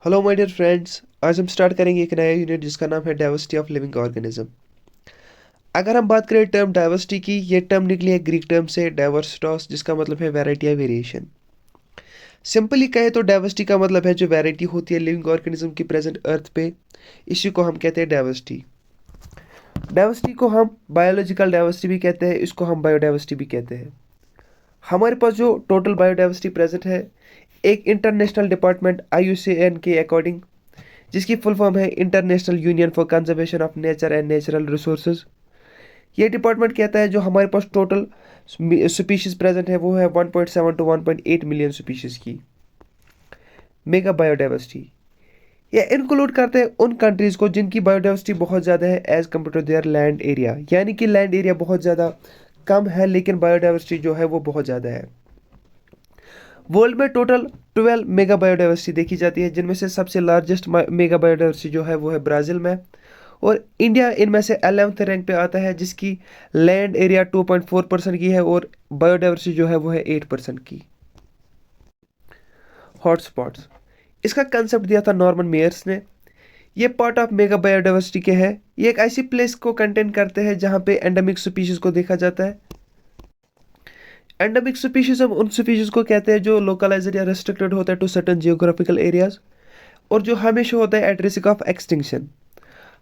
Hello my dear friends. आज हम start करेंगे एक नया यूनिट जिसका नाम है डाइवर्सिटी ऑफ लिविंग ऑर्गेनिज्म। अगर हम बात करें टर्म डाइवर्सिटी की, ये टर्म निकली है ग्रीक टर्म से डाइवर्सिटोस, जिसका मतलब है वैरायटी या वेरिएशन। सिंपली कहे तो डाइवर्सिटी का मतलब है जो वैरायटी होती है लिविंग ऑर्गेनिज्म की प्रेजेंट अर्थ पे, इसी को हम कहते हैं डाइवर्सिटी। डाइवर्सिटी को हम बायोलॉजिकल डाइवर्सिटी भी कहते हैं, इसको हम बायोडाइवर्सिटी भी कहते हैं। हमारे पास जो टोटल बायोडाइवर्सिटी प्रेजेंट है, एक इंटरनेशनल डिपार्टमेंट IUCN के अकॉर्डिंग, जिसकी फुल फॉर्म है international union for conservation of nature and natural resources. ये डिपार्टमेंट कहता है जो हमारे पास टोटल स्पीशीज प्रेजेंट है वो है 1.7 टू 1.8 मिलियन स्पीशीज की मेगा बायोडाइवर्सिटी। ये इंक्लूड करते हैं उन कंट्रीज को जिनकी बायोडाइवर्सिटी बहुत ज़्यादा है as compare to their land area, यानी कि लैंड एरिया बहुत ज़्यादा कम है लेकिन बायोडाइवर्सिटी जो है वो बहुत ज़्यादा है। वर्ल्ड में टोटल 12 मेगा बायोडाइवर्सिटी देखी जाती है, जिनमें से सबसे लार्जेस्ट मेगा बायोडाइवर्सिटी जो है वो है ब्राज़ील में, और इंडिया इनमें से 11th रैंक पे आता है, जिसकी लैंड एरिया 2.4% की है और बायोडाइवर्सिटी जो है वो है 8% की। हॉटस्पॉट्स, इसका कंसेप्ट दिया था नॉर्मन मेयर्स ने। ये पार्ट ऑफ मेगा बायोडाइवर्सिटी के है। ये एक ऐसी प्लेस को कंटेन करते हैं जहाँ पे एंडेमिक स्पीशीज को देखा जाता है। एंडेमिक स्पीशीज हम उन स्पीशीज को कहते हैं जो लोकलाइज्ड या रेस्ट्रिक्टेड होता है टू सर्टेन जियोग्राफिकल एरियाज, और जो हमेशा होता है एट रिस्क ऑफ एक्सटिंक्शन।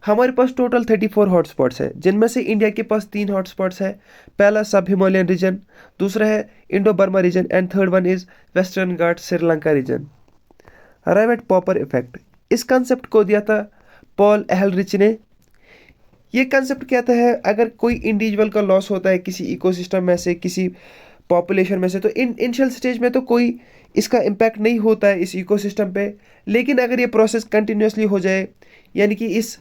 हमारे पास टोटल 34 हॉटस्पॉट्स है, जिनमें से इंडिया के पास 3 हॉटस्पॉट्स है। पहला सब हिमालयन रीजन, दूसरा है Indo Burma region and third one is western Ghat Sri Lanka region. Rapoport effect, इस कंसेप्ट को दिया था पॉल एहलरिच ने। ये कंसेप्ट कहता है अगर कोई इंडिविजुअल का लॉस होता है किसी इकोसिस्टम में से, किसी पॉपुलेशन में से, तो इनिशियल स्टेज में तो कोई इसका इम्पैक्ट नहीं होता है इस इकोसिस्टम पे, लेकिन अगर ये प्रोसेस कंटिन्यूसली हो जाए, यानी कि इस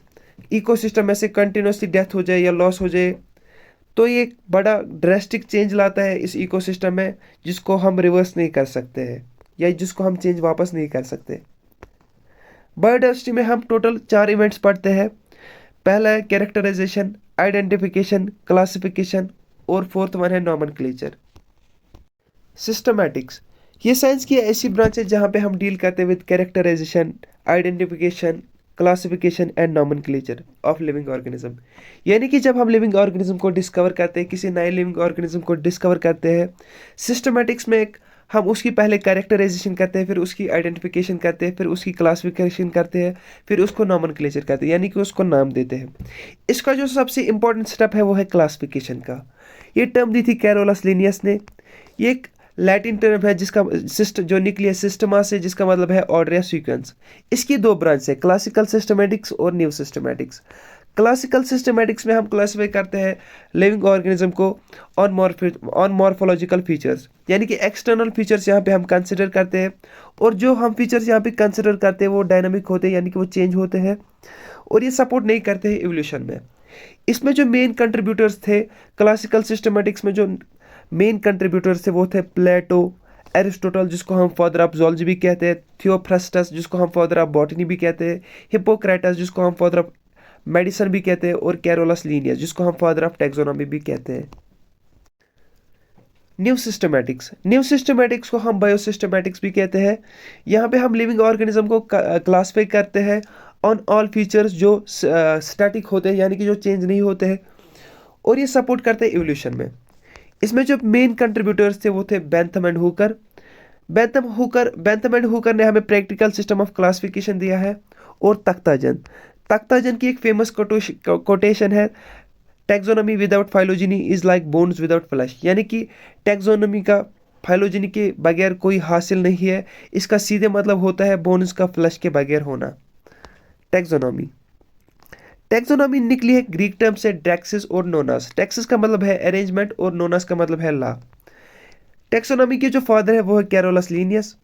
इकोसिस्टम में से कंटिन्यूसली डेथ हो जाए या लॉस हो जाए, तो ये एक बड़ा ड्रेस्टिक चेंज लाता है इस इकोसिस्टम में, जिसको हम रिवर्स नहीं कर सकते हैं या जिसको हम चेंज वापस नहीं कर सकते। बायोडाइवर्सिटी में हम टोटल 4 इवेंट्स पढ़ते हैं। पहला है कैरेक्टराइजेशन, आइडेंटिफिकेशन, क्लासिफिकेशन, और फोर्थ वन है नॉमेनक्लेचर। सिस्टमैटिक्स, ये साइंस की ऐसी ब्रांच है जहाँ पे हम डील करते हैं with characterisation, identification, classification and nomenclature of living organism. यानी कि जब हम लिविंग ऑर्गेनिज्म को डिस्कवर करते हैं, किसी नए लिविंग ऑर्गेनिज्म को डिस्कवर करते हैं, सिस्टमैटिक्स में एक हम उसकी पहले कैरेक्टराइजेशन करते हैं, फिर उसकी आइडेंटिफिकेशन करते हैं, फिर उसकी क्लासिफिकेशन करते हैं, फिर उसको नॉमेनक्लेचर करते हैं, यानी कि उसको नाम देते हैं। इसका जो सबसे इंपॉर्टेंट स्टेप है वो है क्लासिफिकेशन का। ये टर्म दी थी कैरोलस लिनियस ने। ये एक लैटिन टर्म है जिसका जो निकली है सिस्टमा से, जिसका मतलब है ऑर्डर या सीक्वेंस। इसकी 2 ब्रांच है, क्लासिकल सिस्टमैटिक्स और न्यू सिस्टमैटिक्स। क्लासिकल सिस्टमैटिक्स में हम क्लासिफाई करते हैं लिविंग ऑर्गेनिज्म को ऑन मॉर्फोलॉजिकल फीचर्स, यानी कि एक्सटर्नल फीचर्स यहाँ पे हम कंसिडर करते हैं, और जो हम फीचर्स यहाँ पे कंसिडर करते हैं वो डायनामिक होते हैं, यानी कि वो चेंज होते हैं, और ये सपोर्ट नहीं करते हैं इवोल्यूशन में। इसमें जो मेन कंट्रीब्यूटर्स थे क्लासिकल सिस्टमैटिक्स में, जो मेन कंट्रीब्यूटर्स थे वो थे प्लेटो, एरिस्टोटल जिसको हम फादर ऑफ जूलॉजी भी कहते हैं, थियोफ्रस्टस जिसको हम फादर ऑफ बॉटनी भी कहते हैं, हिप्पोक्रेटस जिसको हम फादर ऑफ मेडिसिन भी कहते हैं, और कैरोलस लीनियस जिसको हम फादर ऑफ टैक्सोनॉमी भी कहते हैं। न्यू सिस्टमैटिक्स को हम बायोसिस्टमैटिक्स भी कहते हैं। यहाँ पे हम लिविंग ऑर्गेनिज्म को क्लासिफाई करते हैं ऑन ऑल फीचर्स जो स्टैटिक होते हैं, यानी कि जो चेंज नहीं होते हैं, और ये सपोर्ट करते हैं इवोल्यूशन में। इसमें जो मेन कंट्रीब्यूटर्स थे वो थे Bentham and Hooker. Bentham and Hooker ने हमें प्रैक्टिकल सिस्टम ऑफ क्लासिफिकेशन दिया है, और तख्ताजन की एक फेमस कोटेशन है, taxonomy without phylogeny is like bones without flash, यानी कि टैक्सोनॉमी का फाइलोजेनी के बगैर कोई हासिल नहीं है। इसका सीधे मतलब होता है बोन्स का फ्लैश के बगैर होना। टैक्सोनॉमी टैक्सोनॉमी निकली है ग्रीक टर्म से टैक्सिस और नोनास। टैक्सिस का मतलब है अरेंजमेंट और नोनास का मतलब है लॉ। टैक्सोनॉमी के जो फादर है वो है कैरोलस लीनियस।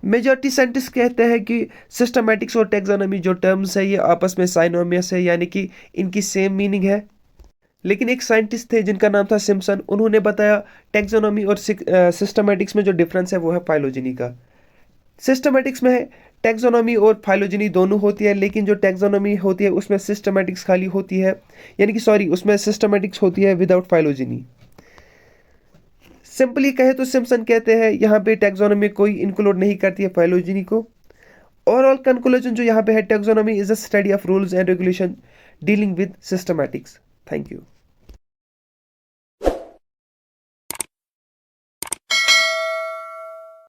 मेजॉरिटी साइंटिस्ट कहते हैं कि सिस्टमैटिक्स और टैक्सोनॉमी जो टर्म्स है ये आपस में साइनोनिमस है, यानी कि इनकी सेम मीनिंग है। लेकिन एक साइंटिस्ट थे जिनका नाम था सिम्पसन, उन्होंने बताया टैक्सोनॉमी और सिस्टमैटिक्स में जो डिफरेंस है वो है फाइलोजेनी का। सिस्टमैटिक्स में टैक्सोनॉमी और फाइलोजेनी दोनों होती है, लेकिन जो टैक्सोनॉमी होती है उसमें सिस्टमैटिक्स खाली होती है, यानी कि सॉरी उसमें सिस्टमैटिक्स होती है विदाउट फाइलोजेनी। सिंपली कहे तो सिम्पसन कहते हैं यहाँ पे टैक्सोनॉमी कोई इंक्लूड नहीं करती है फाइलोजेनी को, ओवरऑल कंक्लूजन जो यहाँ पे है, taxonomy is a study of rules and regulation dealing with systematics. Thank you.